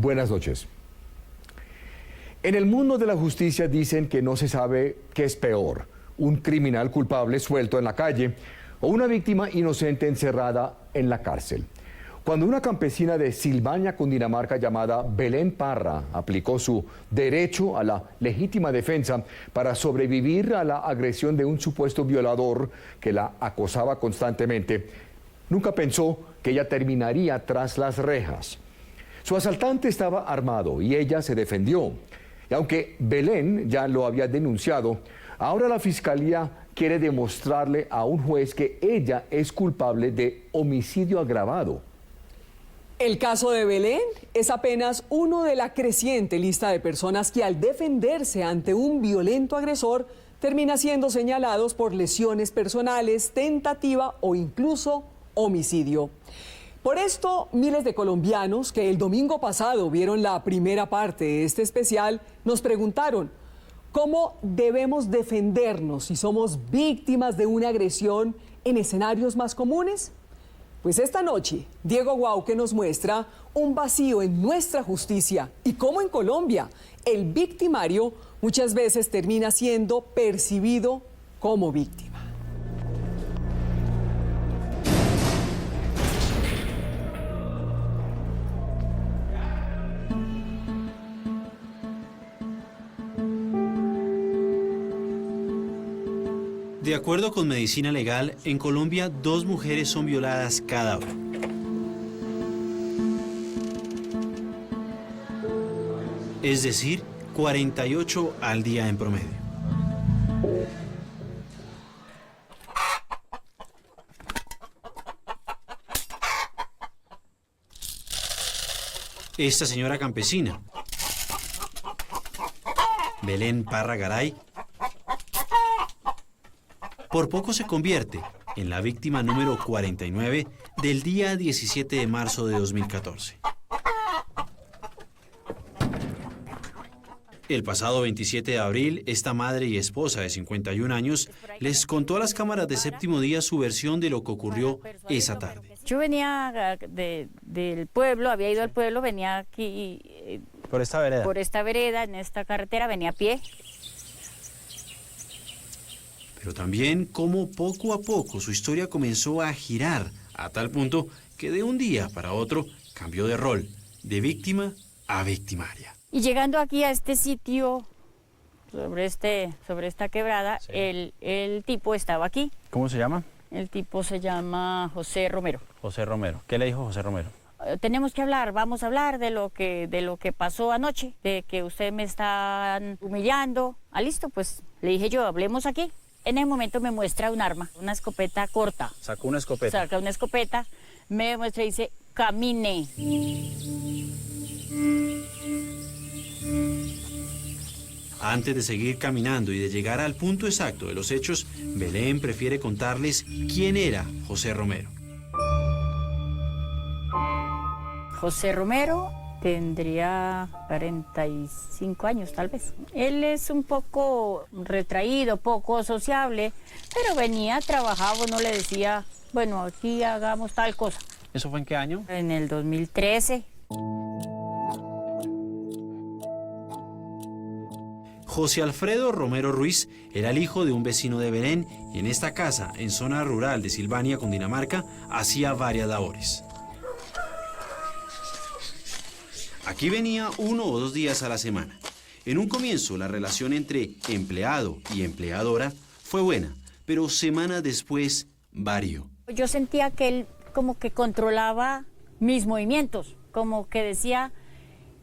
Buenas noches. En el mundo de la justicia dicen que no se sabe qué es peor, un criminal culpable suelto en la calle o una víctima inocente encerrada en la cárcel. Cuando una campesina de Silvania, Cundinamarca, llamada Belén Parra, aplicó su derecho a la legítima defensa para sobrevivir a la agresión de un supuesto violador que la acosaba constantemente, nunca pensó que ella terminaría tras las rejas. Su asaltante estaba armado y ella se defendió. Y aunque Belén ya lo había denunciado, ahora la fiscalía quiere demostrarle a un juez que ella es culpable de homicidio agravado. El caso de Belén es apenas uno de la creciente lista de personas que al defenderse ante un violento agresor termina siendo señalados por lesiones personales, tentativa o incluso homicidio. Por esto, miles de colombianos que el domingo pasado vieron la primera parte de este especial nos preguntaron ¿cómo debemos defendernos si somos víctimas de una agresión en escenarios más comunes? Pues esta noche, Diego Guauque nos muestra un vacío en nuestra justicia y cómo en Colombia el victimario muchas veces termina siendo percibido como víctima. De acuerdo con Medicina Legal, en Colombia 2 mujeres son violadas cada hora. Es decir, 48 al día en promedio. Esta señora campesina, Belén Parra Garay, por poco se convierte en la víctima número 49 del día 17 de marzo de 2014. El pasado 27 de abril, esta madre y esposa de 51 años les contó a las cámaras de Séptimo Día su versión de lo que ocurrió esa tarde. Yo venía del pueblo, había ido al pueblo, venía aquí Por esta vereda, en esta carretera, venía a pie. Pero también cómo poco a poco su historia comenzó a girar a tal punto que de un día para otro cambió de rol, de víctima a victimaria. Y llegando aquí a este sitio, sobre esta quebrada, Sí. el tipo estaba aquí. ¿Cómo se llama? El tipo se llama José Romero. José Romero. ¿Qué le dijo José Romero? Tenemos que hablar, vamos a hablar de lo que pasó anoche, de que ustedes me están humillando. Ah, listo, pues le dije yo, hablemos aquí. En ese momento me muestra un arma, una escopeta corta. Sacó una escopeta. Saca una escopeta, me muestra y dice, camine. Antes de seguir caminando y de llegar al punto exacto de los hechos, Belén prefiere contarles quién era José Romero. José Romero tendría 45 años tal vez. Él es un poco retraído, poco sociable, pero venía, trabajaba, uno le decía, bueno, aquí hagamos tal cosa. ¿Eso fue en qué año? En el 2013. José Alfredo Romero Ruiz era el hijo de un vecino de Belén y en esta casa, en zona rural de Silvania, Cundinamarca, hacía varias labores. Aquí venía 1 o 2 días a la semana. En un comienzo, la relación entre empleado y empleadora fue buena, pero semanas después varió. Yo sentía que él como que controlaba mis movimientos, como que decía,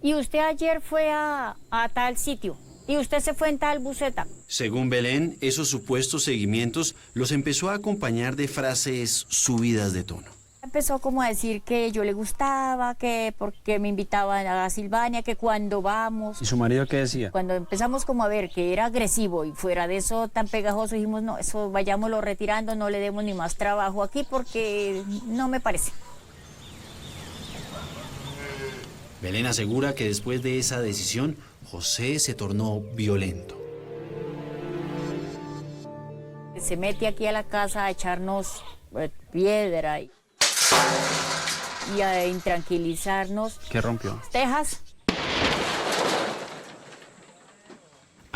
y usted ayer fue a tal sitio, y usted se fue en tal buseta. Según Belén, esos supuestos seguimientos los empezó a acompañar de frases subidas de tono. Empezó como a decir que yo le gustaba, que porque me invitaban a Silvania, que cuando vamos. ¿Y su marido qué decía? Cuando empezamos como a ver que era agresivo y fuera de eso tan pegajoso, dijimos, no, eso vayámoslo retirando, no le demos ni más trabajo aquí porque no me parece. Belén asegura que después de esa decisión, José se tornó violento. Se mete aquí a la casa a echarnos piedra y a intranquilizarnos. ¿Qué rompió? Tejas,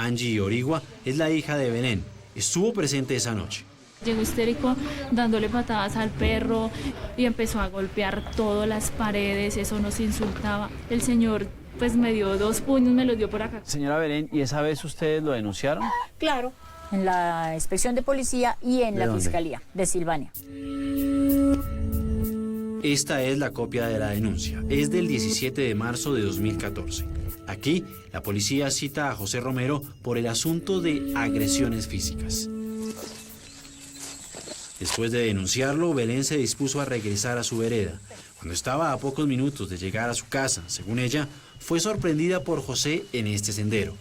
Angie Origua, es la hija de Belén. Estuvo presente esa noche. Llegó histérico dándole patadas al perro y empezó a golpear todas las paredes, eso nos insultaba. El señor pues me dio 2 puños, me los dio por acá. Señora Belén, ¿y esa vez ustedes lo denunciaron? Claro, en la inspección de policía y en la dónde? fiscalía de Silvania. Esta es la copia de la denuncia. Es del 17 de marzo de 2014. Aquí, la policía cita a José Romero por el asunto de agresiones físicas. Después de denunciarlo, Belén se dispuso a regresar a su vereda. Cuando estaba a pocos minutos de llegar a su casa, según ella, fue sorprendida por José en este sendero.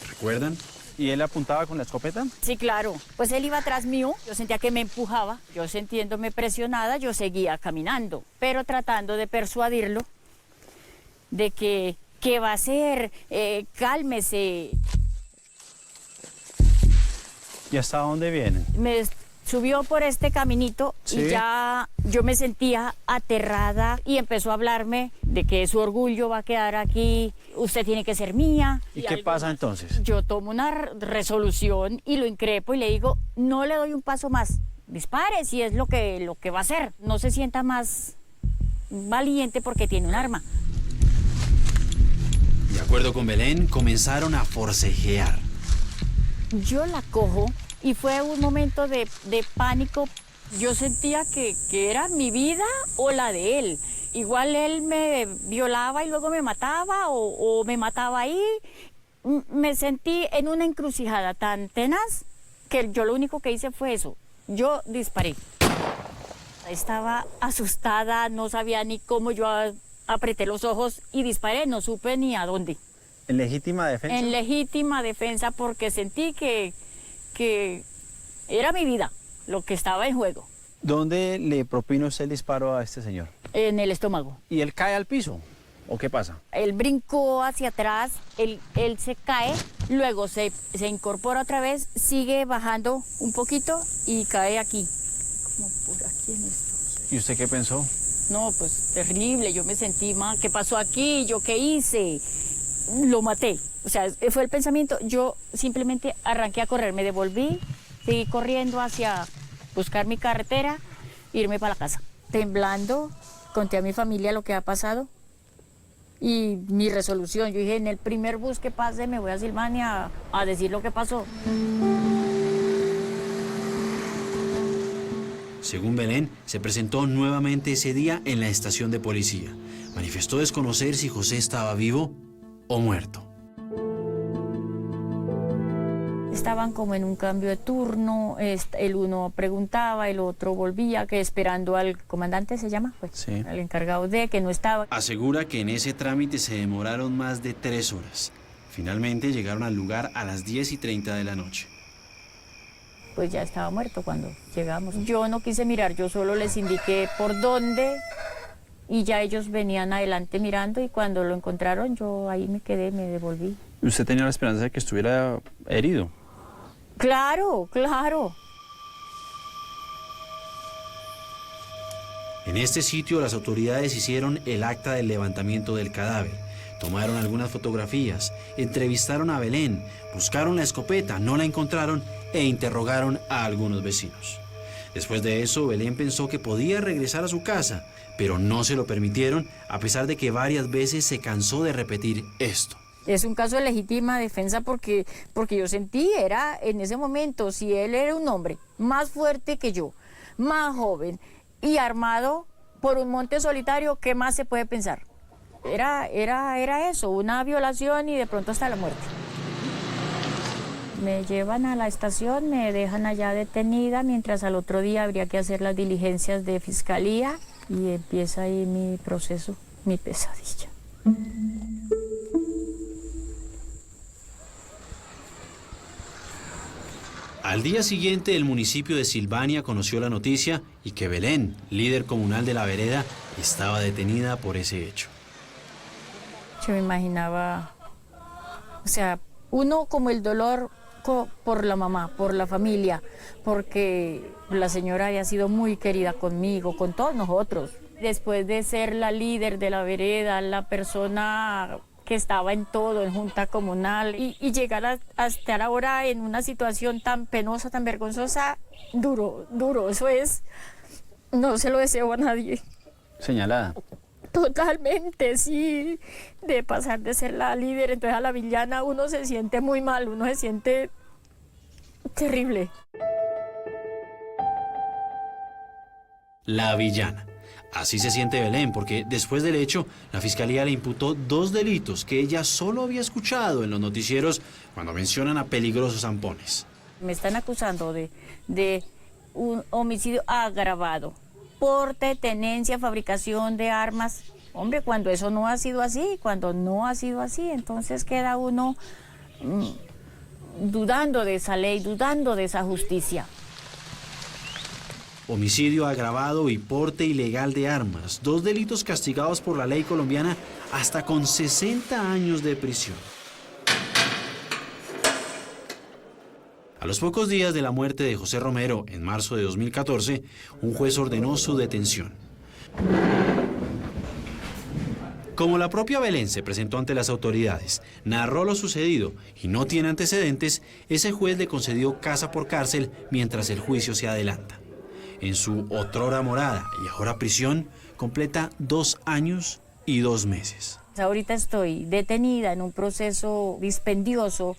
¿Recuerdan? ¿Y él apuntaba con la escopeta? Sí, claro. Pues él iba atrás mío, yo sentía que me empujaba, yo sintiéndome presionada, yo seguía caminando, pero tratando de persuadirlo de que, ¿qué va a hacer? Cálmese. ¿Y hasta dónde vienen? Me subió por este caminito ¿Sí? y ya yo me sentía aterrada y empezó a hablarme de que su orgullo va a quedar aquí, usted tiene que ser mía. ¿Y qué algo pasa más. entonces? Yo tomo una resolución y lo increpo y le digo, no le doy un paso más, dispare si es lo que va a hacer. No se sienta más valiente porque tiene un arma. De acuerdo con Belén, comenzaron a forcejear. Yo la cojo y fue un momento de pánico. Yo sentía que era mi vida o la de él. Igual él me violaba y luego me mataba o me mataba ahí. Me sentí en una encrucijada tan tenaz que yo lo único que hice fue eso. Yo disparé. Estaba asustada, no sabía ni cómo, yo apreté los ojos y disparé, no supe ni a dónde. ¿En legítima defensa? En legítima defensa porque sentí que era mi vida lo que estaba en juego. ¿Dónde le propinó usted el disparo a este señor? En el estómago. ¿Y él cae al piso? ¿O qué pasa? Él brincó hacia atrás, él se cae, luego se incorpora otra vez, sigue bajando un poquito y cae aquí. Como por aquí en esto. ¿Y usted qué pensó? No, pues terrible, yo me sentí mal. ¿Qué pasó aquí? ¿Yo qué hice? Lo maté. O sea, fue el pensamiento. Yo simplemente arranqué a correr, me devolví, seguí corriendo hacia buscar mi carretera, irme para la casa. Temblando, conté a mi familia lo que ha pasado y mi resolución. Yo dije, en el primer bus que pase me voy a Silvania a decir lo que pasó. Según Belén, se presentó nuevamente ese día en la estación de policía. Manifestó desconocer si José estaba vivo o muerto. Estaban como en un cambio de turno, el uno preguntaba, el otro volvía, que esperando al comandante, ¿se llama? Pues, Sí. al encargado de, que no estaba. Asegura que en ese trámite se demoraron más de 3 horas. Finalmente llegaron al lugar a las 10:30 de la noche. Pues ya estaba muerto cuando llegamos. Yo no quise mirar, yo solo les indiqué por dónde y ya ellos venían adelante mirando y cuando lo encontraron yo ahí me quedé, me devolví. ¿Usted tenía la esperanza de que estuviera herido? Claro, claro. En este sitio las autoridades hicieron el acta del levantamiento del cadáver. Tomaron algunas fotografías, entrevistaron a Belén, buscaron la escopeta, no la encontraron e interrogaron a algunos vecinos. Después de eso, Belén pensó que podía regresar a su casa, pero no se lo permitieron, a pesar de que varias veces se cansó de repetir esto. Es un caso de legítima defensa porque yo sentí, era en ese momento, si él era un hombre más fuerte que yo, más joven y armado por un monte solitario, ¿qué más se puede pensar? Era eso, una violación y de pronto hasta la muerte. Me llevan a la estación, me dejan allá detenida, mientras al otro día habría que hacer las diligencias de fiscalía y empieza ahí mi proceso, mi pesadilla. Al día siguiente, el municipio de Silvania conoció la noticia y que Belén, líder comunal de la vereda, estaba detenida por ese hecho. Yo me imaginaba, o sea, uno como el dolor por la mamá, por la familia, porque la señora había sido muy querida conmigo, con todos nosotros. Después de ser la líder de la vereda, la persona que estaba en todo, en junta comunal, y llegar a estar ahora en una situación tan penosa, tan vergonzosa, duro, eso es, no se lo deseo a nadie. Señalada. Totalmente, sí, de pasar de ser la líder, entonces a la villana, uno se siente muy mal, uno se siente terrible. La villana. Así se siente Belén, porque después del hecho, la fiscalía le imputó 2 delitos que ella solo había escuchado en los noticieros cuando mencionan a peligrosos zampones. Me están acusando de un homicidio agravado, porte, tenencia, fabricación de armas. Hombre, cuando eso no ha sido así, entonces queda uno dudando de esa ley, dudando de esa justicia. Homicidio agravado y porte ilegal de armas, 2 delitos castigados por la ley colombiana hasta con 60 años de prisión. A los pocos días de la muerte de José Romero, en marzo de 2014, un juez ordenó su detención. Como la propia Belén se presentó ante las autoridades, narró lo sucedido y no tiene antecedentes, ese juez le concedió casa por cárcel mientras el juicio se adelanta. En su otrora morada y ahora prisión, completa 2 años y 2 meses. Ahorita estoy detenida en un proceso dispendioso,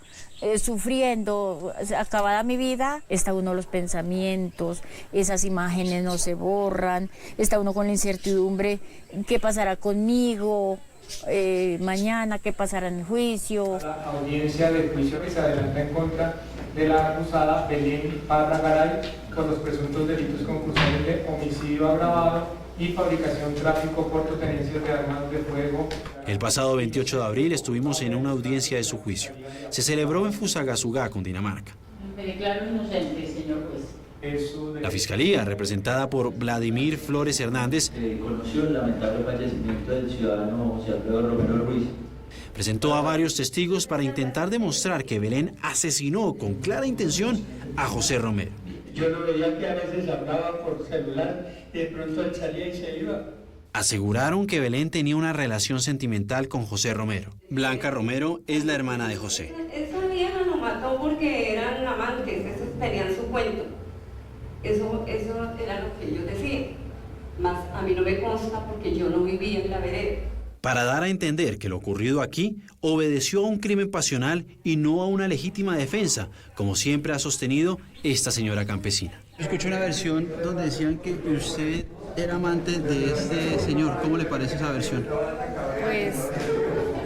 sufriendo, acabada mi vida. Está uno los pensamientos, esas imágenes no se borran, está uno con la incertidumbre, ¿qué pasará conmigo? Mañana, ¿qué pasará en el juicio? La audiencia del juicio que se adelanta en contra de la acusada Belén Parra Garay por los presuntos delitos concursales de homicidio agravado y fabricación, tráfico, porte, tenencia de armas de fuego. El pasado 28 de abril estuvimos en una audiencia de su juicio. Se celebró en Fusagasugá, Cundinamarca. Me declaro inocente, señor juez. La fiscalía, representada por Vladimir Flores Hernández, conoció el lamentable fallecimiento del ciudadano José Alfredo Romero Ruiz. Presentó a varios testigos para intentar demostrar que Belén asesinó con clara intención a José Romero. Yo lo veía que a veces hablaba por celular y de pronto él salía y se iba. Aseguraron que Belén tenía una relación sentimental con José Romero. Blanca Romero es la hermana de José. Esa vieja lo mató porque eran amantes, esos tenían su cuento. Eso era lo que ellos decían. Más a mí no me consta porque yo no vivía en la vereda. Para dar a entender que lo ocurrido aquí obedeció a un crimen pasional y no a una legítima defensa, como siempre ha sostenido esta señora campesina. Escuché una versión donde decían que usted era amante de este señor. ¿Cómo le parece esa versión? Pues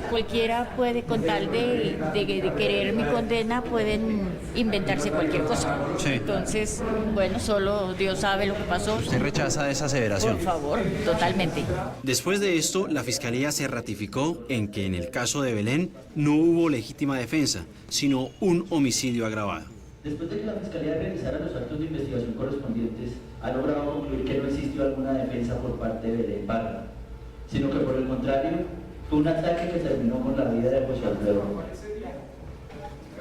cualquiera puede, con tal de querer mi condena, pueden inventarse cualquier cosa. Sí. Entonces, bueno, solo Dios sabe lo que pasó. ¿Usted rechaza esa aseveración? Por favor, totalmente. Después de esto, la Fiscalía se ratificó en que en el caso de Belén no hubo legítima defensa, sino un homicidio agravado. Después de que la Fiscalía realizara los actos de investigación correspondientes, ha logrado concluir que no existió alguna defensa por parte de Belén Parra, sino que por el contrario, fue un ataque que terminó con la vida de José Alfredo.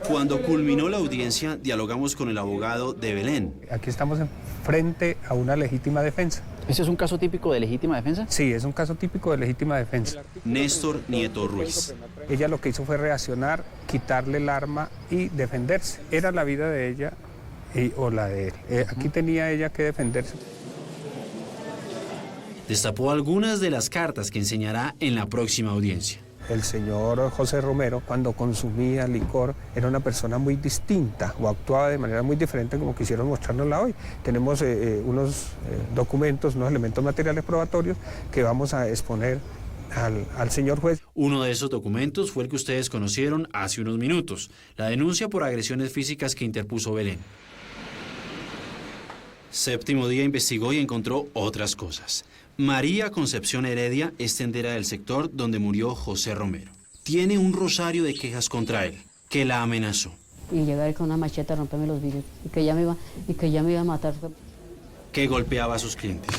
Cuando culminó la audiencia, dialogamos con el abogado de Belén. Aquí estamos frente a una legítima defensa. ¿Ese es un caso típico de legítima defensa? Sí, es un caso típico de legítima defensa. Néstor Nieto Ruiz. Ella lo que hizo fue reaccionar, quitarle el arma y defenderse. Era la vida de ella o la de él. Aquí tenía ella que defenderse. Destapó algunas de las cartas que enseñará en la próxima audiencia. El señor José Romero, cuando consumía licor, era una persona muy distinta o actuaba de manera muy diferente como quisieron mostrárnosla hoy. Tenemos unos documentos, unos elementos materiales probatorios que vamos a exponer al señor juez. Uno de esos documentos fue el que ustedes conocieron hace unos minutos, la denuncia por agresiones físicas que interpuso Belén. Séptimo Día investigó y encontró otras cosas. María Concepción Heredia es tendera del sector donde murió José Romero. Tiene un rosario de quejas contra él, que la amenazó. Y llegar con una macheta a romperme los vidrios, y que ya me iba a matar. Que golpeaba a sus clientes.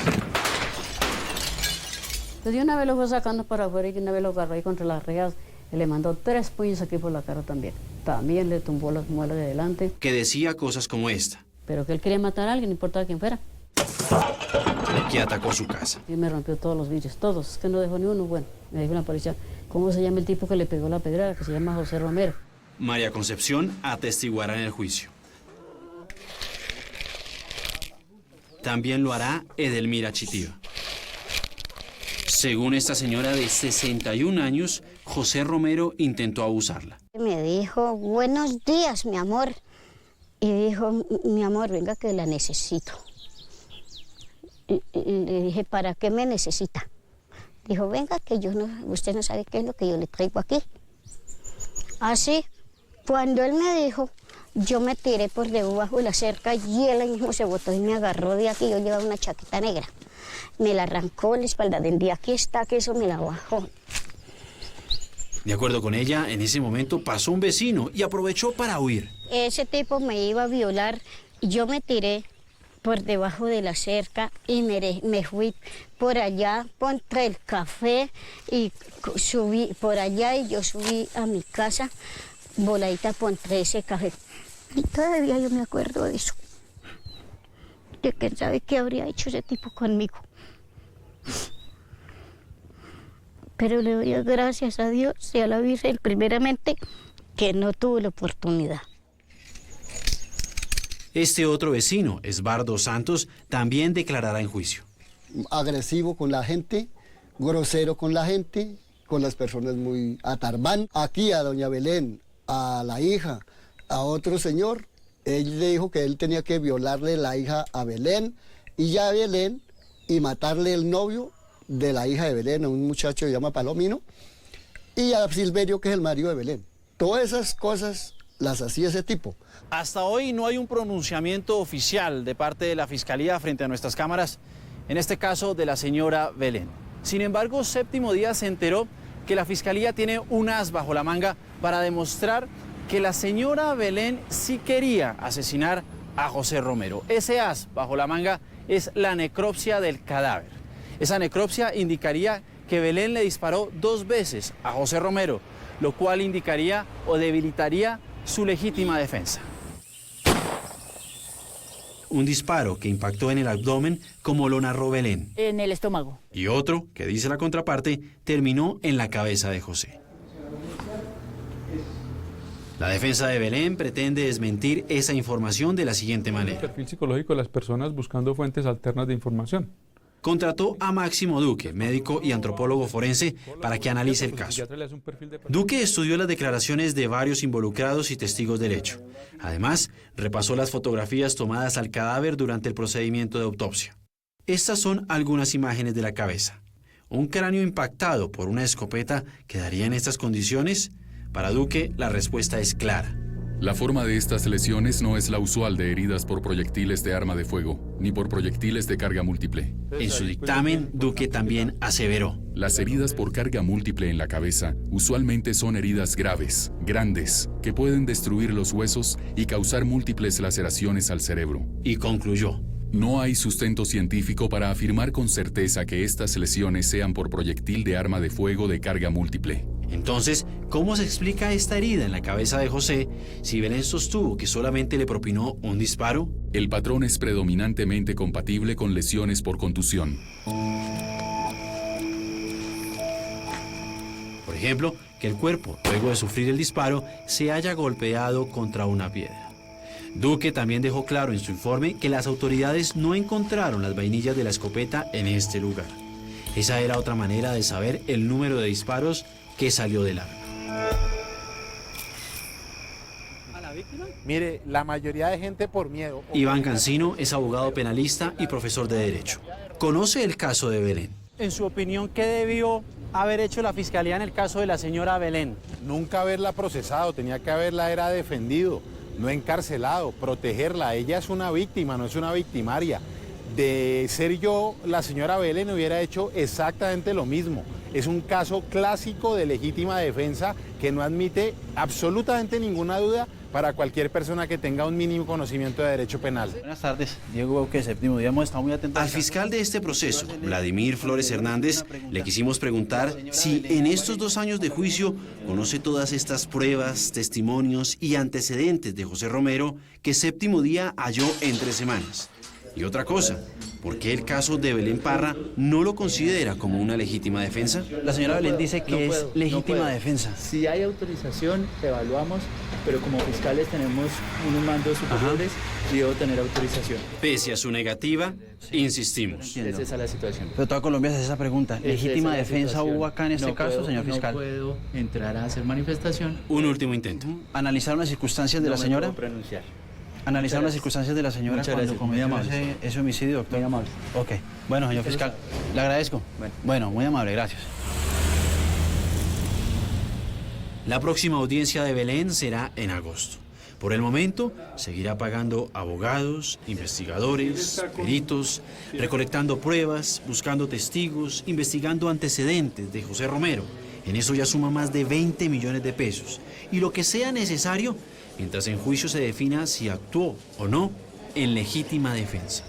Pues de una vez lo fue sacando para afuera y de una vez lo agarró ahí contra las rejas y le mandó 3 puños aquí por la cara también. También le tumbó las muelas de delante. Que decía cosas como esta. Pero que él quería matar a alguien, no importaba quién fuera. Que atacó su casa. Y me rompió todos los vidrios, todos, es que no dejó ni uno. Bueno, me dijo la policía, ¿Cómo se llama el tipo que le pegó la pedrada? Que se llama José Romero. María Concepción atestiguará en el juicio. También lo hará Edelmira Chitiva. Según esta señora de 61 años, José Romero intentó abusarla. Me dijo, buenos días, mi amor. Y dijo, mi amor, venga que la necesito. Y le dije, ¿para qué me necesita? Dijo, venga que usted no sabe qué es lo que yo le traigo aquí. Así, cuando él me dijo, yo me tiré por debajo de la cerca y él ahí mismo se botó y me agarró de aquí. Yo llevaba una chaqueta negra. Me la arrancó la espalda de aquí está, que eso me la bajó. De acuerdo con ella, en ese momento pasó un vecino y aprovechó para huir. Ese tipo me iba a violar. Yo me tiré por debajo de la cerca y me fui por allá contra el café y subí por allá y yo subí a mi casa voladita contra ese café. Y todavía yo me acuerdo de eso. De quién sabe qué habría hecho ese tipo conmigo. Pero le doy gracias a Dios y a la Virgen primeramente que no tuve la oportunidad. Este otro vecino, Esbardo Santos, también declarará en juicio. Agresivo con la gente, grosero con la gente, con las personas muy atarbán. Aquí a doña Belén, a la hija, a otro señor, él le dijo que él tenía que violarle la hija a Belén y ya a Belén y matarle el novio de la hija de Belén, a un muchacho que se llama Palomino, y a Silverio, que es el marido de Belén. Todas esas cosas las hacía ese tipo. Hasta hoy no hay un pronunciamiento oficial de parte de la Fiscalía frente a nuestras cámaras, en este caso de la señora Belén. Sin embargo, Séptimo Día se enteró que la Fiscalía tiene un as bajo la manga para demostrar que la señora Belén sí quería asesinar a José Romero. Ese as bajo la manga es la necropsia del cadáver. Esa necropsia indicaría que Belén le disparó 2 veces a José Romero, lo cual indicaría o debilitaría su legítima defensa. Un disparo que impactó en el abdomen, como lo narró Belén. En el estómago. Y otro, que dice la contraparte, terminó en la cabeza de José. La defensa de Belén pretende desmentir esa información de la siguiente manera. El perfil psicológico de las personas buscando fuentes alternas de información. Contrató a Máximo Duque, médico y antropólogo forense, para que analice el caso. Duque estudió las declaraciones de varios involucrados y testigos del hecho. Además, repasó las fotografías tomadas al cadáver durante el procedimiento de autopsia. Estas son algunas imágenes de la cabeza. ¿Un cráneo impactado por una escopeta quedaría en estas condiciones? Para Duque, la respuesta es clara. La forma de estas lesiones no es la usual de heridas por proyectiles de arma de fuego, ni por proyectiles de carga múltiple. En su dictamen, Duque también aseveró: las heridas por carga múltiple en la cabeza usualmente son heridas graves, grandes, que pueden destruir los huesos y causar múltiples laceraciones al cerebro. Y concluyó: no hay sustento científico para afirmar con certeza que estas lesiones sean por proyectil de arma de fuego de carga múltiple. Entonces, ¿cómo se explica esta herida en la cabeza de José si Belén sostuvo que solamente le propinó un disparo? El patrón es predominantemente compatible con lesiones por contusión. Por ejemplo, que el cuerpo, luego de sufrir el disparo, se haya golpeado contra una piedra. Duque también dejó claro en su informe que las autoridades no encontraron las vainillas de la escopeta en este lugar. Esa era otra manera de saber el número de disparos que salió del arma. Mire, la mayoría de gente por miedo. Iván Cancino es abogado penalista y profesor de Derecho. Conoce el caso de Belén. En su opinión, ¿qué debió haber hecho la Fiscalía en el caso de la señora Belén? Nunca haberla procesado, tenía que haberla defendido, no encarcelado, protegerla. Ella es una víctima, no es una victimaria. De ser yo, la señora Belén hubiera hecho exactamente lo mismo. Es un caso clásico de legítima defensa que no admite absolutamente ninguna duda para cualquier persona que tenga un mínimo conocimiento de derecho penal. Buenas tardes, Diego Bauque, Séptimo Día. Hemos estado muy atentos. Al fiscal de este proceso, Vladimir Flores Hernández, le quisimos preguntar si en estos 2 años de juicio conoce todas estas pruebas, testimonios y antecedentes de José Romero que Séptimo Día halló en 3 semanas. Y otra cosa, ¿Por qué el caso de Belén Parra no lo considera como una legítima defensa? La señora Belén dice que es legítima defensa. Si hay autorización, evaluamos, pero como fiscales tenemos unos mandos superiores y debo tener autorización. Pese a su negativa, insistimos. Es esa la situación. Pero toda Colombia hace esa pregunta. ¿Legítima defensa hubo acá en este caso, señor fiscal? No puedo entrar a hacer manifestación. Un último intento. ¿Analizaron las circunstancias de la señora? No puedo pronunciar. ¿Analizaron las circunstancias de la señora Muchas cuando gracias, cometió muy amable. ese homicidio, doctor? Muy amable. Ok. Bueno, señor fiscal, le agradezco. Bueno, muy amable, gracias. La próxima audiencia de Belén será en agosto. Por el momento, seguirá pagando abogados, investigadores, peritos, recolectando pruebas, buscando testigos, investigando antecedentes de José Romero. En eso ya suma más de 20 millones de pesos. Y lo que sea necesario, mientras en juicio se defina si actuó o no en legítima defensa.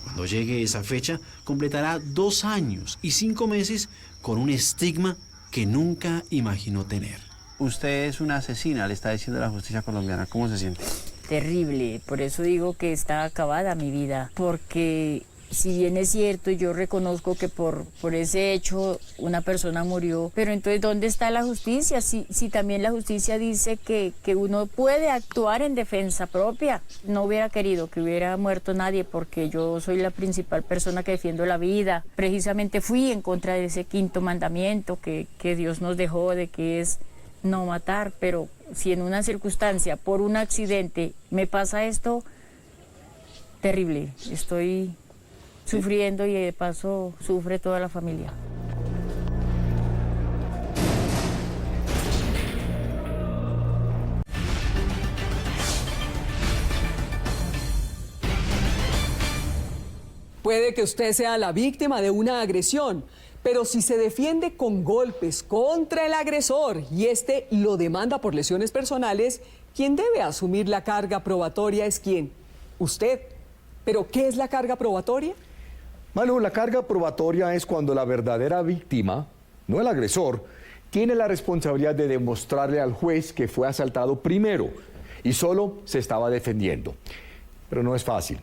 Cuando llegue esa fecha, completará 2 años y 5 meses con un estigma que nunca imaginó tener. Usted es una asesina, le está diciendo la justicia colombiana. ¿Cómo se siente? Terrible, por eso digo que está acabada mi vida, porque si bien es cierto, yo reconozco que por ese hecho una persona murió, pero entonces ¿dónde está la justicia? Si también la justicia dice que uno puede actuar en defensa propia. No hubiera querido que hubiera muerto nadie porque yo soy la principal persona que defiendo la vida. Precisamente fui en contra de ese 5.º mandamiento que Dios nos dejó, de que es no matar, pero si en una circunstancia, por un accidente, me pasa esto, terrible, estoy sufriendo y de paso sufre toda la familia. Puede que usted sea la víctima de una agresión, pero si se defiende con golpes contra el agresor y este lo demanda por lesiones personales, quien debe asumir la carga probatoria es ¿quién? Usted. ¿Pero qué es la carga probatoria? Malu, la carga probatoria es cuando la verdadera víctima, no el agresor, tiene la responsabilidad de demostrarle al juez que fue asaltado primero y solo se estaba defendiendo. Pero no es fácil.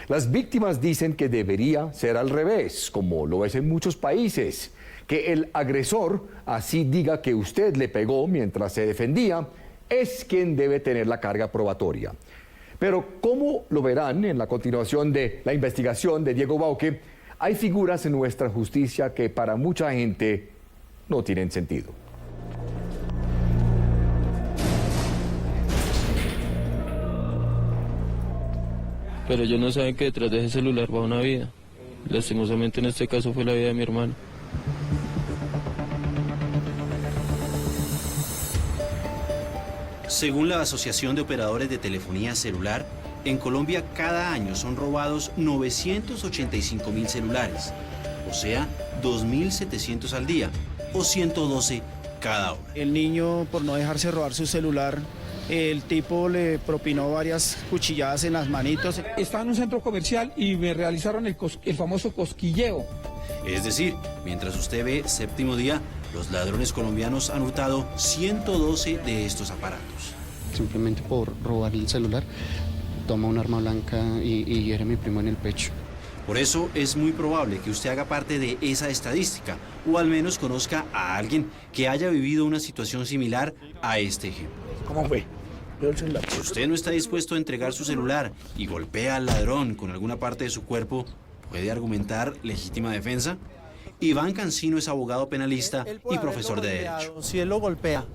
Las víctimas dicen que debería ser al revés, como lo es en muchos países, que el agresor así diga que usted le pegó mientras se defendía, es quien debe tener la carga probatoria. Pero como lo verán en la continuación de la investigación de Diego Bauque, hay figuras en nuestra justicia que para mucha gente no tienen sentido. Pero ellos no saben que detrás de ese celular va una vida. Lastimosamente en este caso fue la vida de mi hermano. Según la Asociación de Operadores de Telefonía Celular, en Colombia cada año son robados 985.000 celulares, o sea, 2.700 al día, o 112 cada hora. El niño, por no dejarse robar su celular, el tipo le propinó varias cuchilladas en las manitos. Estaba en un centro comercial y me realizaron el famoso cosquilleo. Es decir, mientras usted ve Séptimo Día, los ladrones colombianos han hurtado 112 de estos aparatos. Simplemente por robar el celular, toma un arma blanca y hiere a mi primo en el pecho. Por eso es muy probable que usted haga parte de esa estadística, o al menos conozca a alguien que haya vivido una situación similar a este ejemplo. ¿Cómo fue? Si usted no está dispuesto a entregar su celular y golpea al ladrón con alguna parte de su cuerpo, ¿puede argumentar legítima defensa? Iván Cancino es abogado penalista y profesor de Derecho. Si él lo golpea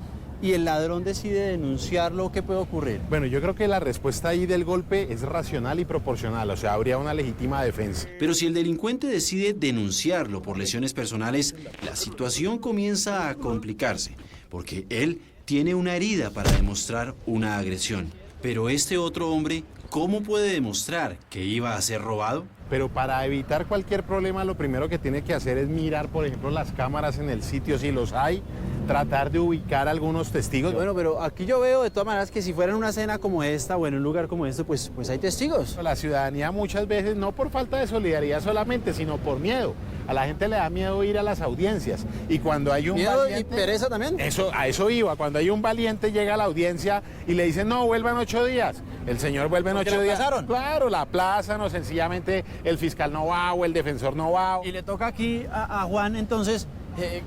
y el ladrón decide denunciarlo, ¿qué puede ocurrir? Bueno, yo creo que la respuesta ahí del golpe es racional y proporcional, o sea, habría una legítima defensa. Pero si el delincuente decide denunciarlo por lesiones personales, la situación comienza a complicarse, porque él tiene una herida para demostrar una agresión. Pero este otro hombre, ¿cómo puede demostrar que iba a ser robado? Pero para evitar cualquier problema, lo primero que tiene que hacer es mirar, por ejemplo, las cámaras en el sitio, si los hay, tratar de ubicar algunos testigos. Bueno, pero aquí yo veo de todas maneras que si fuera en una cena como esta o en un lugar como este, pues hay testigos. La ciudadanía muchas veces, no por falta de solidaridad solamente, sino por miedo. A la gente le da miedo ir a las audiencias. Y cuando hay un ¿Miedo valiente, y pereza también? A eso iba. Cuando hay un valiente llega a la audiencia y le dicen, no, vuelvan 8 días. El señor vuelve en 8 días. Claro, la aplazan o sencillamente el fiscal no va o el defensor no va. Y le toca aquí a Juan entonces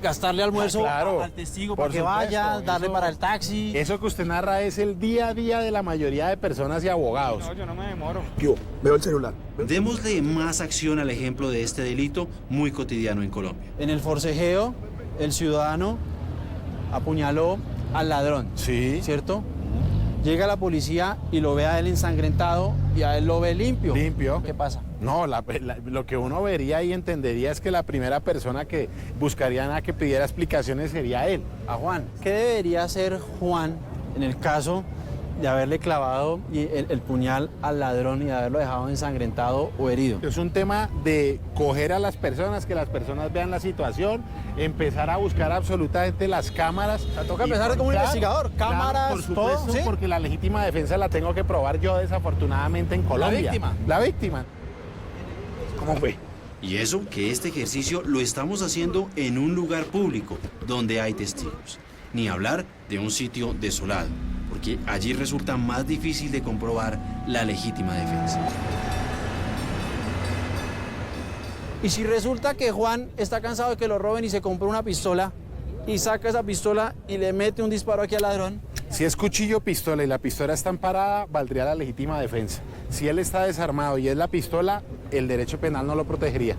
gastarle almuerzo al testigo para que vaya, darle para el taxi. Eso que usted narra es el día a día de la mayoría de personas y abogados. No, yo no me demoro. Yo veo el celular. Démosle más acción al ejemplo de este delito muy cotidiano en Colombia. En el forcejeo, el ciudadano apuñaló al ladrón. Sí. ¿Cierto? Llega la policía y lo ve a él ensangrentado y a él lo ve limpio. Limpio. ¿Qué pasa? No, lo que uno vería y entendería es que la primera persona que buscarían a que pidiera explicaciones sería él. A Juan. ¿Qué debería hacer Juan en el caso de haberle clavado el puñal al ladrón y de haberlo dejado ensangrentado o herido? Es un tema de coger a las personas, que las personas vean la situación, empezar a buscar absolutamente las cámaras. Toca empezar como un investigador, cámaras, por supuesto, todo, ¿sí? Porque la legítima defensa la tengo que probar yo desafortunadamente en Colombia. La víctima. ¿Cómo fue? Y eso que este ejercicio lo estamos haciendo en un lugar público, donde hay testigos. Ni hablar de un sitio desolado, porque allí resulta más difícil de comprobar la legítima defensa. Y si resulta que Juan está cansado de que lo roben y se compró una pistola y saca esa pistola y le mete un disparo aquí al ladrón. Si es cuchillo pistola y la pistola está amparada, valdría la legítima defensa. Si él está desarmado y es la pistola, el derecho penal no lo protegería.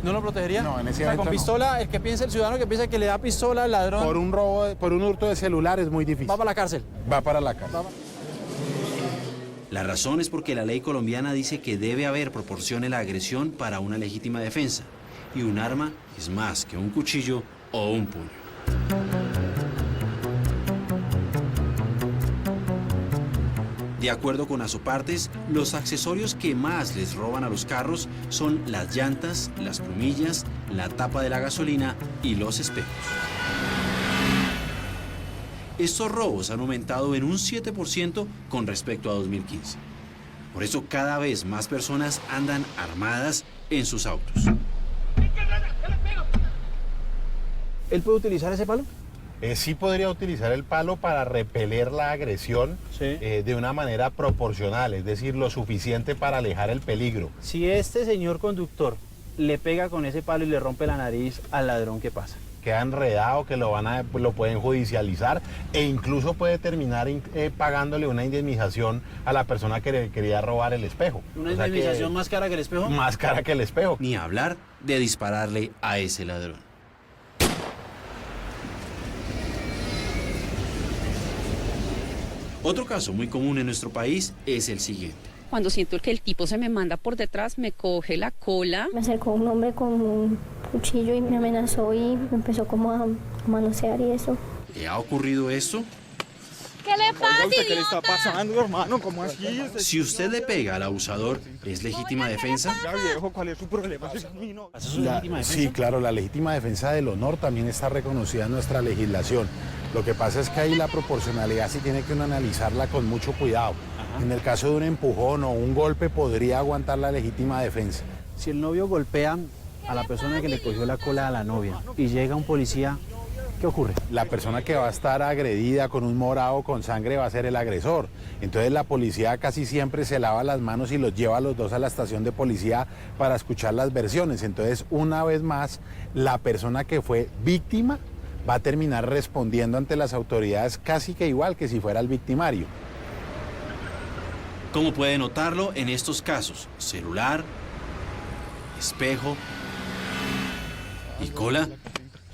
¿No lo protegería? No, en ese o sea, momento con no. pistola, el que piensa, el ciudadano que piensa que le da pistola al ladrón. Por un robo, por un hurto de celular es muy difícil. Va para la cárcel. Va para la cárcel. La razón es porque la ley colombiana dice que debe haber proporción en la agresión para una legítima defensa. Y un arma es más que un cuchillo o un puño. De acuerdo con Asopartes, los accesorios que más les roban a los carros son las llantas, las plumillas, la tapa de la gasolina y los espejos. Estos robos han aumentado en un 7% con respecto a 2015. Por eso cada vez más personas andan armadas en sus autos. ¿Él puede utilizar ese palo? Sí podría utilizar el palo para repeler la agresión de una manera proporcional, es decir, lo suficiente para alejar el peligro. Si este señor conductor le pega con ese palo y le rompe la nariz al ladrón, ¿qué pasa? Queda enredado, que lo pueden judicializar e incluso puede terminar pagándole una indemnización a la persona que le quería robar el espejo. ¿Una indemnización más cara que el espejo? Más cara que el espejo. Ni hablar de dispararle a ese ladrón. Otro caso muy común en nuestro país es el siguiente. Cuando siento que el tipo se me manda por detrás, me coge la cola. Me acercó un hombre con un cuchillo y me amenazó y me empezó como a manosear y eso. ¿Le ha ocurrido esto? ¿Qué le pasa, ¿Qué le está pasando, hermano? ¿Cómo así? Si usted le pega al abusador, ¿es legítima defensa? Ya, viejo, ¿cuál es su problema? Sí, claro, la legítima defensa del honor también está reconocida en nuestra legislación. Lo que pasa es que ahí la proporcionalidad sí tiene que uno analizarla con mucho cuidado. En el caso de un empujón o un golpe podría aguantar la legítima defensa. Si el novio golpea a la persona que le cogió la cola a la novia y llega un policía, ¿qué ocurre? La persona que va a estar agredida con un morado con sangre va a ser el agresor. Entonces la policía casi siempre se lava las manos y los lleva a los dos a la estación de policía para escuchar las versiones. Entonces, una vez más, la persona que fue víctima va a terminar respondiendo ante las autoridades casi que igual que si fuera el victimario. ¿Cómo puede notarlo en estos casos? Celular, espejo y cola.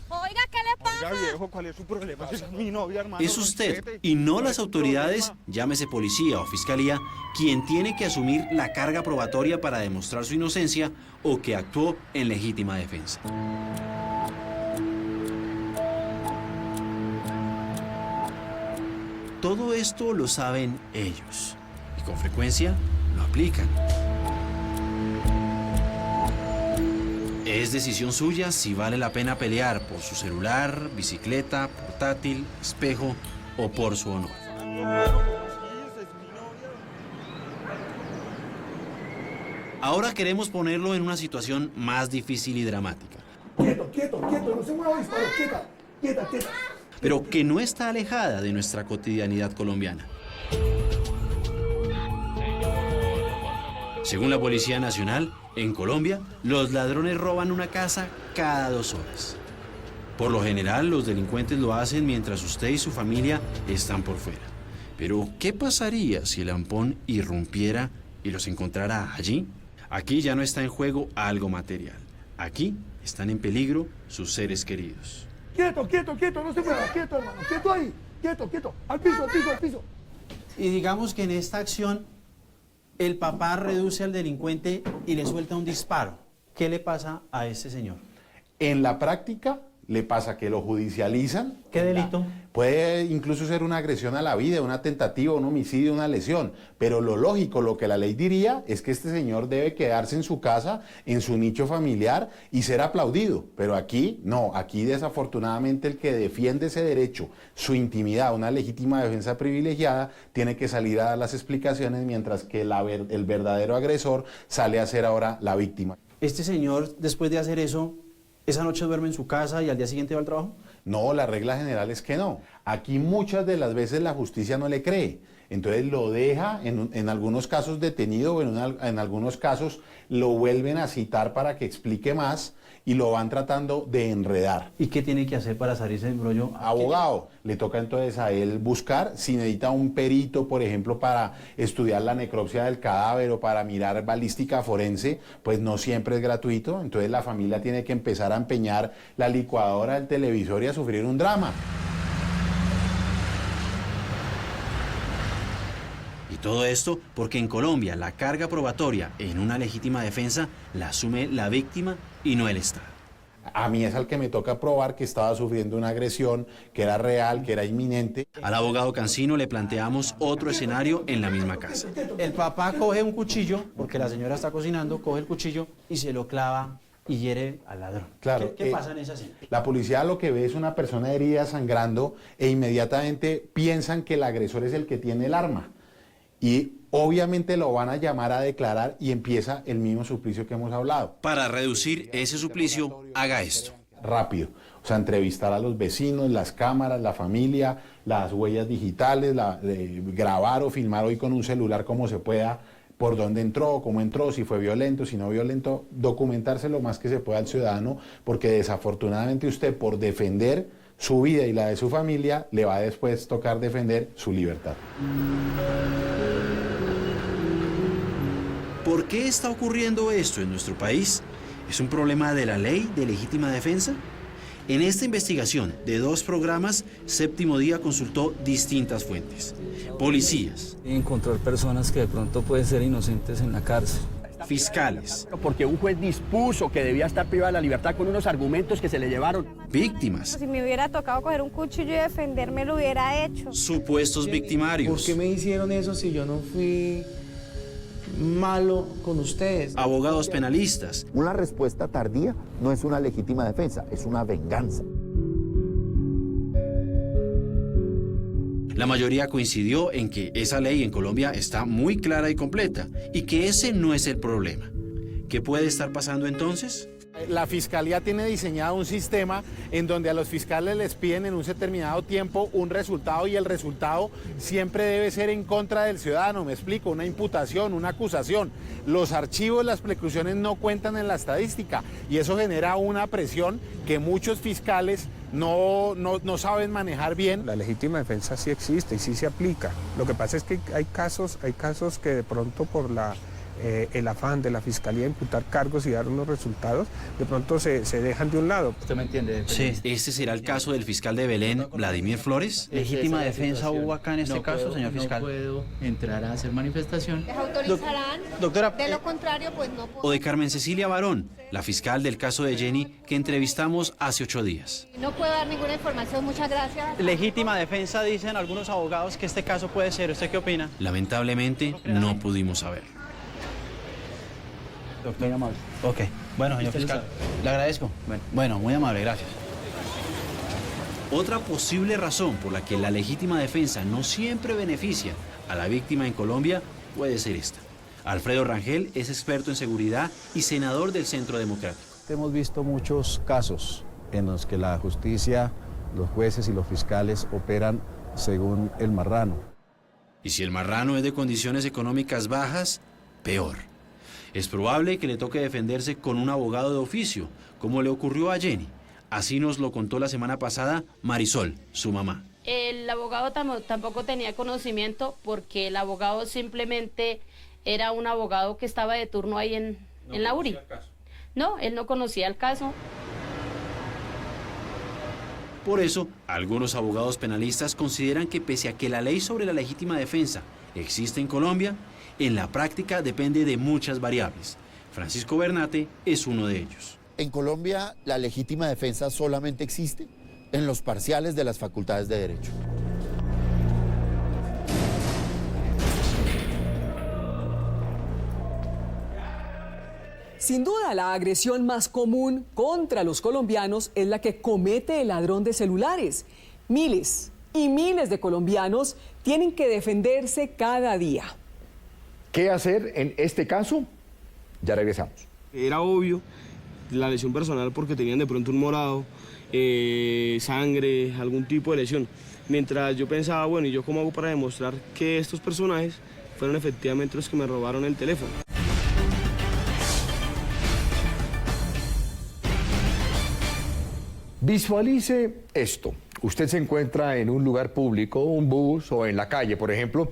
Oiga, ¿qué le pasa? Ya, viejo, ¿cuál es su problema? Es mi novia, hermano. Es usted y no las autoridades, llámese policía o fiscalía, quien tiene que asumir la carga probatoria para demostrar su inocencia o que actuó en legítima defensa. Todo esto lo saben ellos y con frecuencia lo aplican. Es decisión suya si vale la pena pelear por su celular, bicicleta, portátil, espejo o por su honor. Ahora queremos ponerlo en una situación más difícil y dramática. Quieto, no se mueva, disparo, quieta. Pero que no está alejada de nuestra cotidianidad colombiana. Según la Policía Nacional, en Colombia, los ladrones roban una casa cada 2 horas. Por lo general, los delincuentes lo hacen mientras usted y su familia están por fuera. Pero, ¿qué pasaría si el ampón irrumpiera y los encontrara allí? Aquí ya no está en juego algo material. Aquí están en peligro sus seres queridos. Quieto, quieto, quieto, no se mueva, quieto, hermano, quieto ahí, quieto, quieto, al piso, al piso, al piso. Y digamos que en esta acción el papá reduce al delincuente y le suelta un disparo. ¿Qué le pasa a ese señor? En la práctica le pasa que lo judicializan. ¿Qué delito? Puede incluso ser una agresión a la vida, una tentativa, un homicidio, una lesión. Pero lo lógico, lo que la ley diría, es que este señor debe quedarse en su casa, en su nicho familiar y ser aplaudido. Pero aquí, no, aquí desafortunadamente el que defiende ese derecho, su intimidad, una legítima defensa privilegiada, tiene que salir a dar las explicaciones, mientras que el verdadero agresor sale a ser ahora la víctima. Este señor, después de hacer eso, ¿esa noche duerme en su casa y al día siguiente va al trabajo? No, la regla general es que no. Aquí muchas de las veces la justicia no le cree. Entonces lo deja en algunos casos detenido, o en algunos casos lo vuelven a citar para que explique más y lo van tratando de enredar. ¿Y qué tiene que hacer para salirse del embrollo? Abogado. Le toca entonces a él buscar, si necesita un perito, por ejemplo, para estudiar la necropsia del cadáver o para mirar balística forense, pues no siempre es gratuito. Entonces la familia tiene que empezar a empeñar la licuadora, el televisor y a sufrir un drama. Y todo esto porque en Colombia la carga probatoria en una legítima defensa la asume la víctima y no el Estado. A mí es al que me toca probar que estaba sufriendo una agresión, que era real, que era inminente. Al abogado Cancino le planteamos otro escenario en la misma casa. El papá coge un cuchillo, porque la señora está cocinando, coge el cuchillo y se lo clava y hiere al ladrón. Claro, ¿Qué pasa en esa escena? La policía lo que ve es una persona herida, sangrando, e inmediatamente piensan que el agresor es el que tiene el arma. Y obviamente lo van a llamar a declarar y empieza el mismo suplicio que hemos hablado. Para reducir ese suplicio, haga esto. Rápido. O sea, entrevistar a los vecinos, las cámaras, la familia, las huellas digitales, grabar o filmar hoy con un celular como se pueda, por dónde entró, cómo entró, si fue violento, si no violento, documentarse lo más que se pueda al ciudadano, porque desafortunadamente usted, por defender su vida y la de su familia, le va a después tocar defender su libertad. ¿Por qué está ocurriendo esto en nuestro país? ¿Es un problema de la ley de legítima defensa? En esta investigación de 2 programas, Séptimo Día consultó distintas fuentes. Policías. Encontrar personas que de pronto pueden ser inocentes en la cárcel. Fiscales. Porque un juez dispuso que debía estar privada de la libertad con unos argumentos que se le llevaron. Víctimas. Si me hubiera tocado coger un cuchillo y defenderme, lo hubiera hecho. Supuestos victimarios. ¿Por qué me hicieron eso si yo no fui malo con ustedes? Abogados penalistas. Una respuesta tardía no es una legítima defensa, es una venganza. La mayoría coincidió en que esa ley en Colombia está muy clara y completa y que ese no es el problema. ¿Qué puede estar pasando entonces? La Fiscalía tiene diseñado un sistema en donde a los fiscales les piden en un determinado tiempo un resultado y el resultado siempre debe ser en contra del ciudadano, me explico, una imputación, una acusación. Los archivos, las preclusiones no cuentan en la estadística y eso genera una presión que muchos fiscales no saben manejar bien. La legítima defensa sí existe y sí se aplica. Lo que pasa es que hay casos que de pronto por el afán de la Fiscalía de imputar cargos y dar unos resultados, de pronto se dejan de un lado. ¿Usted me entiende? Sí. ¿Este será el caso del fiscal de Belén, Vladimir Flores? ¿Legítima defensa hubo acá en este caso, señor fiscal? No puedo entrar a hacer manifestación. ¿Les autorizarán? Doctora, de lo contrario, pues no puedo. O de Carmen Cecilia Barón, la fiscal del caso de Jenny, que entrevistamos hace 8 días. No puedo dar ninguna información, muchas gracias. Legítima defensa, dicen algunos abogados que este caso puede ser. ¿Usted qué opina? Lamentablemente, no pudimos saber. Doctor, muy amable. Ok. Bueno, señor fiscal, le agradezco. Bueno, muy amable, gracias. Otra posible razón por la que la legítima defensa no siempre beneficia a la víctima en Colombia puede ser esta. Alfredo Rangel es experto en seguridad y senador del Centro Democrático. Hemos visto muchos casos en los que la justicia, los jueces y los fiscales operan según el marrano. Y si el marrano es de condiciones económicas bajas, peor. Es probable que le toque defenderse con un abogado de oficio, como le ocurrió a Jenny. Así nos lo contó la semana pasada Marisol, su mamá. El abogado tampoco tenía conocimiento porque el abogado simplemente era un abogado que estaba de turno ahí en la URI. No, él no conocía el caso. Por eso, algunos abogados penalistas consideran que pese a que la ley sobre la legítima defensa existe en Colombia, en la práctica depende de muchas variables. Francisco Bernate es uno de ellos. En Colombia, la legítima defensa solamente existe en los parciales de las facultades de derecho. Sin duda, la agresión más común contra los colombianos es la que comete el ladrón de celulares. Miles y miles de colombianos tienen que defenderse cada día. ¿Qué hacer en este caso? Ya regresamos. Era obvio la lesión personal porque tenían de pronto un morado, sangre, algún tipo de lesión. Mientras yo pensaba, bueno, ¿y yo cómo hago para demostrar que estos personajes fueron efectivamente los que me robaron el teléfono? Visualice esto. Usted se encuentra en un lugar público, un bus o en la calle, por ejemplo,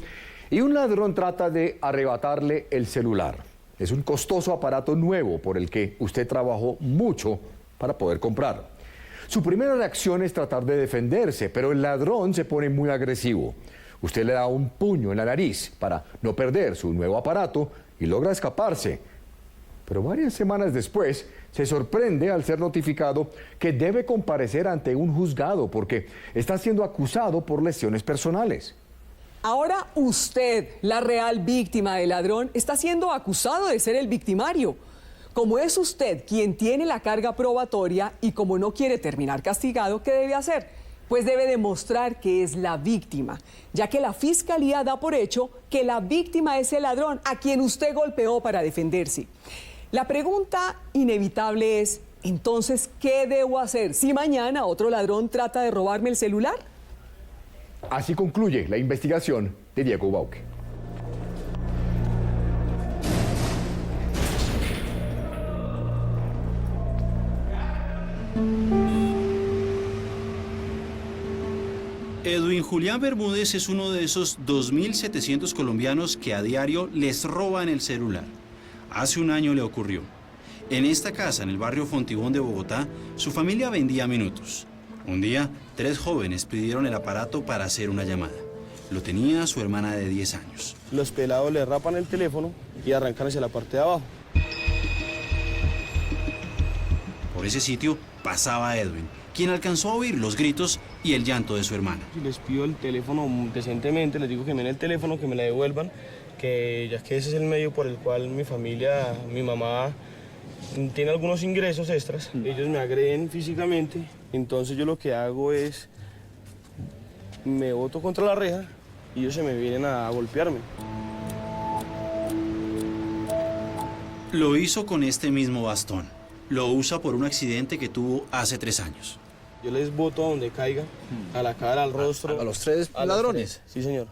y un ladrón trata de arrebatarle el celular. Es un costoso aparato nuevo por el que usted trabajó mucho para poder comprarlo. Su primera reacción es tratar de defenderse, pero el ladrón se pone muy agresivo. Usted le da un puño en la nariz para no perder su nuevo aparato y logra escaparse. Pero varias semanas después se sorprende al ser notificado que debe comparecer ante un juzgado porque está siendo acusado por lesiones personales. Ahora usted, la real víctima del ladrón, está siendo acusado de ser el victimario. Como es usted quien tiene la carga probatoria y como no quiere terminar castigado, ¿qué debe hacer? Pues debe demostrar que es la víctima, ya que la fiscalía da por hecho que la víctima es el ladrón a quien usted golpeó para defenderse. La pregunta inevitable es, entonces, ¿qué debo hacer si mañana otro ladrón trata de robarme el celular? Así concluye la investigación de Diego Bauque. Edwin Julián Bermúdez es uno de esos 2.700 colombianos que a diario les roban el celular. Hace un año le ocurrió. En esta casa, en el barrio Fontibón de Bogotá, su familia vendía minutos. Un día, 3 jóvenes pidieron el aparato para hacer una llamada. Lo tenía su hermana de 10 años. Los pelados le rapan el teléfono y arrancan hacia la parte de abajo. Por ese sitio pasaba Edwin, quien alcanzó a oír los gritos y el llanto de su hermana. Si les pido el teléfono decentemente, les digo que me den el teléfono, que me la devuelvan, que ya que ese es el medio por el cual mi familia, mi mamá, tiene algunos ingresos extras. Ellos me agreden físicamente, entonces yo lo que hago es, me boto contra la reja y ellos se me vienen a golpearme. Lo hizo con este mismo bastón. Lo usa por un accidente que tuvo hace 3 años. Yo les boto a donde caiga, a la cara, al rostro. ¿A los 3 ladrones? Sí, señor.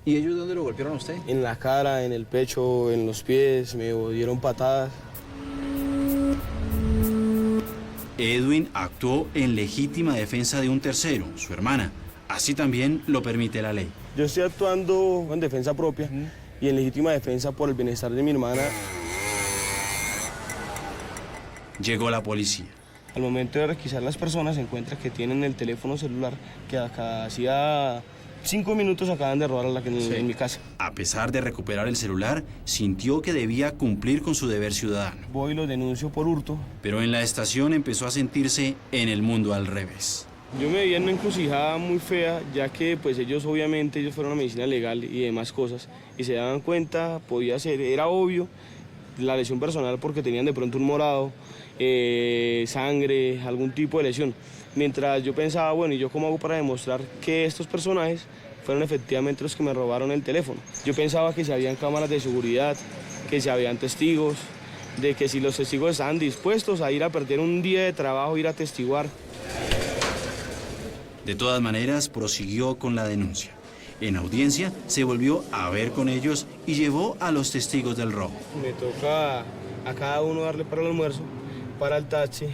¿Y ellos dónde lo golpearon a usted? En la cara, en el pecho, en los pies, me dieron patadas. Edwin actuó en legítima defensa de un tercero, su hermana. Así también lo permite la ley. Yo estoy actuando en defensa propia y en legítima defensa por el bienestar de mi hermana. Llegó la policía. Al momento de requisar las personas se encuentra que tienen el teléfono celular que hacía 5 minutos acaban de robar en mi casa. A pesar de recuperar el celular, sintió que debía cumplir con su deber ciudadano. Voy y lo denuncio por hurto. Pero en la estación empezó a sentirse en el mundo al revés. Yo me veía en una encrucijada muy fea, ya que pues ellos fueron a medicina legal y demás cosas, y se daban cuenta, podía ser, era obvio, la lesión personal porque tenían de pronto un morado, sangre, algún tipo de lesión. Mientras yo pensaba, bueno, ¿y yo cómo hago para demostrar que estos personajes fueron efectivamente los que me robaron el teléfono? Yo pensaba que si habían cámaras de seguridad, que si habían testigos, de que si los testigos estaban dispuestos a ir a perder un día de trabajo, ir a testiguar. De todas maneras, prosiguió con la denuncia. En audiencia se volvió a ver con ellos y llevó a los testigos del robo. Me toca a cada uno darle para el almuerzo, para el taxi,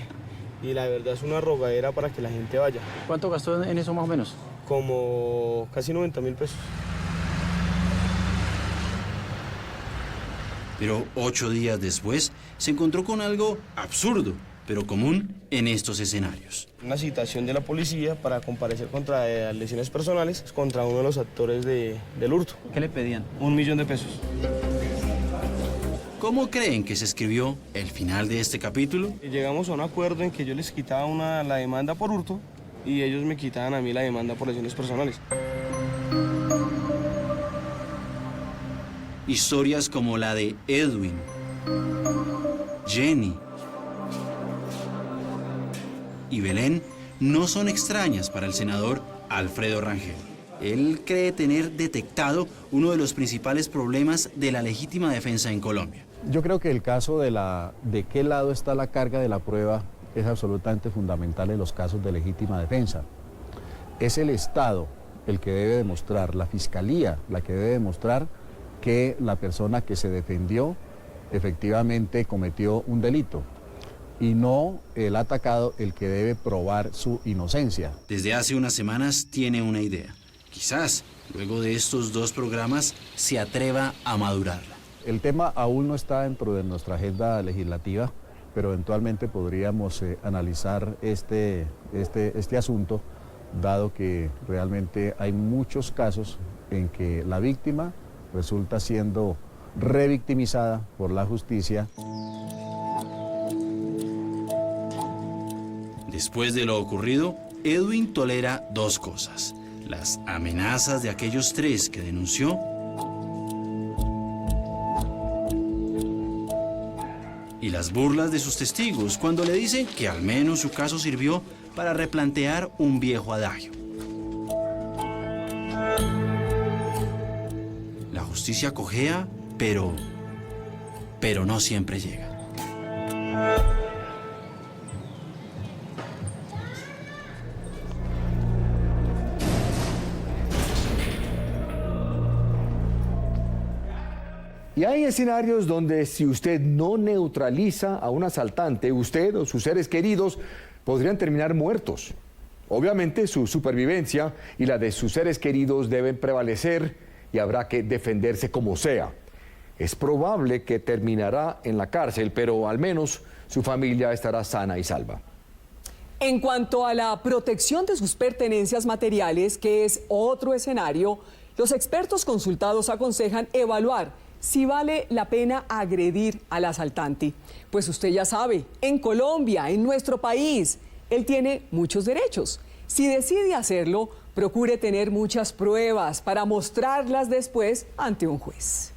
y la verdad es una rogadera para que la gente vaya. ¿Cuánto gastó en eso más o menos? Como casi 90.000 pesos. Pero 8 días después se encontró con algo absurdo, pero común en estos escenarios. Una citación de la policía para comparecer contra lesiones personales contra uno de los actores del hurto. ¿Qué le pedían? 1 millón de pesos. ¿Cómo creen que se escribió el final de este capítulo? Llegamos a un acuerdo en que yo les quitaba la demanda por hurto y ellos me quitaban a mí la demanda por lesiones personales. Historias como la de Edwin, Jenny y Belén no son extrañas para el senador Alfredo Rangel. Él cree tener detectado uno de los principales problemas de la legítima defensa en Colombia. Yo creo que el caso de qué lado está la carga de la prueba es absolutamente fundamental en los casos de legítima defensa. Es el Estado el que debe demostrar, la Fiscalía la que debe demostrar que la persona que se defendió efectivamente cometió un delito y no el atacado el que debe probar su inocencia. Desde hace unas semanas tiene una idea. Quizás, luego de estos 2 programas, se atreva a madurarla. El tema aún no está dentro de nuestra agenda legislativa, pero eventualmente podríamos analizar este asunto, dado que realmente hay muchos casos en que la víctima resulta siendo revictimizada por la justicia. Después de lo ocurrido, Edwin tolera 2 cosas: las amenazas de aquellos 3 que denunció y las burlas de sus testigos cuando le dicen que al menos su caso sirvió para replantear un viejo adagio. La justicia cojea, pero no siempre llega. Y hay escenarios donde si usted no neutraliza a un asaltante, usted o sus seres queridos podrían terminar muertos. Obviamente su supervivencia y la de sus seres queridos deben prevalecer y habrá que defenderse como sea. Es probable que terminará en la cárcel, pero al menos su familia estará sana y salva. En cuanto a la protección de sus pertenencias materiales, que es otro escenario, los expertos consultados aconsejan evaluar si vale la pena agredir al asaltante. Pues usted ya sabe, en Colombia, en nuestro país, él tiene muchos derechos. Si decide hacerlo, procure tener muchas pruebas para mostrarlas después ante un juez.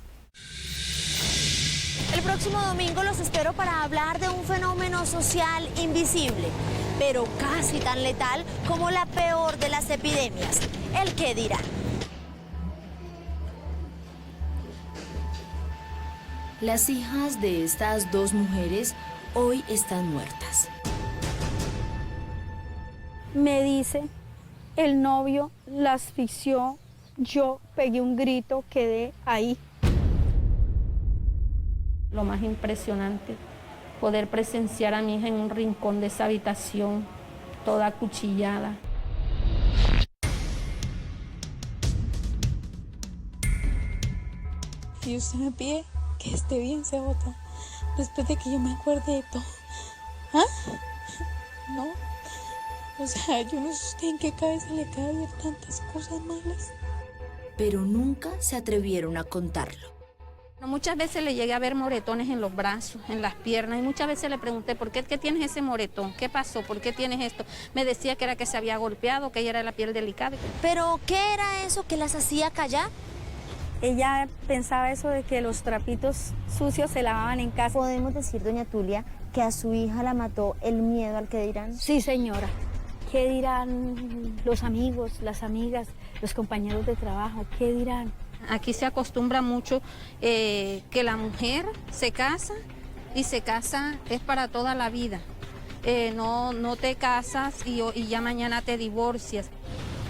El próximo domingo los espero para hablar de un fenómeno social invisible, pero casi tan letal como la peor de las epidemias, el qué dirán. Las hijas de estas 2 mujeres hoy están muertas. Me dice, el novio la asfixió, yo pegué un grito, quedé ahí. Lo más impresionante, poder presenciar a mi hija en un rincón de esa habitación, toda acuchillada. Y usted me pide que esté bien, CJ, después de que yo me acuerde de todo. ¿Ah? No. O sea, yo no sé usted en qué cabeza le cabe ver tantas cosas malas. Pero nunca se atrevieron a contarlo. Muchas veces le llegué a ver moretones en los brazos, en las piernas, y muchas veces le pregunté, ¿por qué tienes ese moretón? ¿Qué pasó? ¿Por qué tienes esto? Me decía que era que se había golpeado, que ella era la piel delicada. ¿Pero qué era eso que las hacía callar? Ella pensaba eso de que los trapitos sucios se lavaban en casa. ¿Podemos decir, doña Tulia, que a su hija la mató el miedo al que dirán? Sí, señora. ¿Qué dirán los amigos, las amigas, los compañeros de trabajo? ¿Qué dirán? Aquí se acostumbra mucho que la mujer se casa y se casa es para toda la vida. No te casas y ya mañana te divorcias.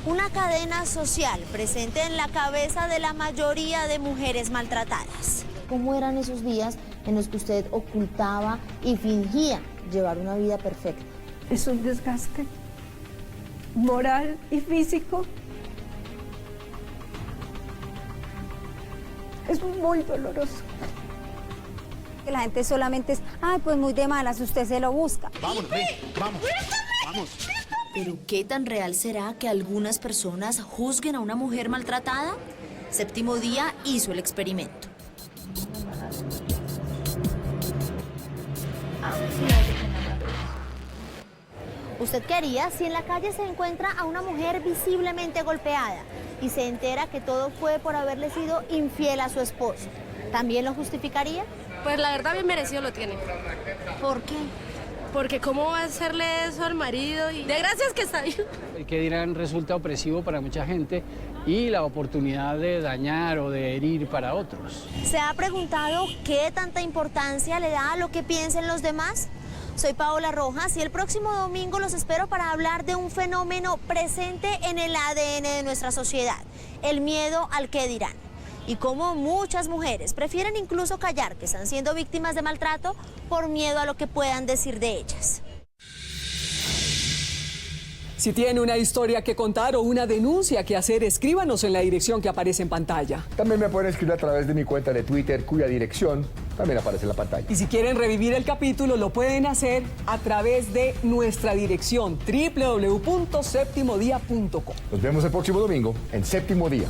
una cadena social presente en la cabeza de la mayoría de mujeres maltratadas. ¿Cómo eran esos días en los que usted ocultaba y fingía llevar una vida perfecta? Es un desgaste moral y físico. Es muy doloroso. Que la gente solamente es, ay, pues muy de malas, usted se lo busca. Vámonos, ven, vamos. ¿Pero qué tan real será que algunas personas juzguen a una mujer maltratada? Séptimo Día hizo el experimento. ¿Usted qué haría si en la calle se encuentra a una mujer visiblemente golpeada y se entera que todo fue por haberle sido infiel a su esposo? ¿También lo justificaría? Pues la verdad bien merecido lo tiene. ¿Por qué? Porque cómo va a hacerle eso al marido y de gracias que está ahí. El que dirán resulta opresivo para mucha gente y la oportunidad de dañar o de herir para otros. ¿Se ha preguntado qué tanta importancia le da a lo que piensen los demás? Soy Paola Rojas y el próximo domingo los espero para hablar de un fenómeno presente en el ADN de nuestra sociedad, el miedo al qué dirán. Y cómo muchas mujeres prefieren incluso callar que están siendo víctimas de maltrato por miedo a lo que puedan decir de ellas. Si tiene una historia que contar o una denuncia que hacer, escríbanos en la dirección que aparece en pantalla. También me pueden escribir a través de mi cuenta de Twitter, cuya dirección también aparece en la pantalla. Y si quieren revivir el capítulo, lo pueden hacer a través de nuestra dirección www.septimodia.com. Nos vemos el próximo domingo en Séptimo Día.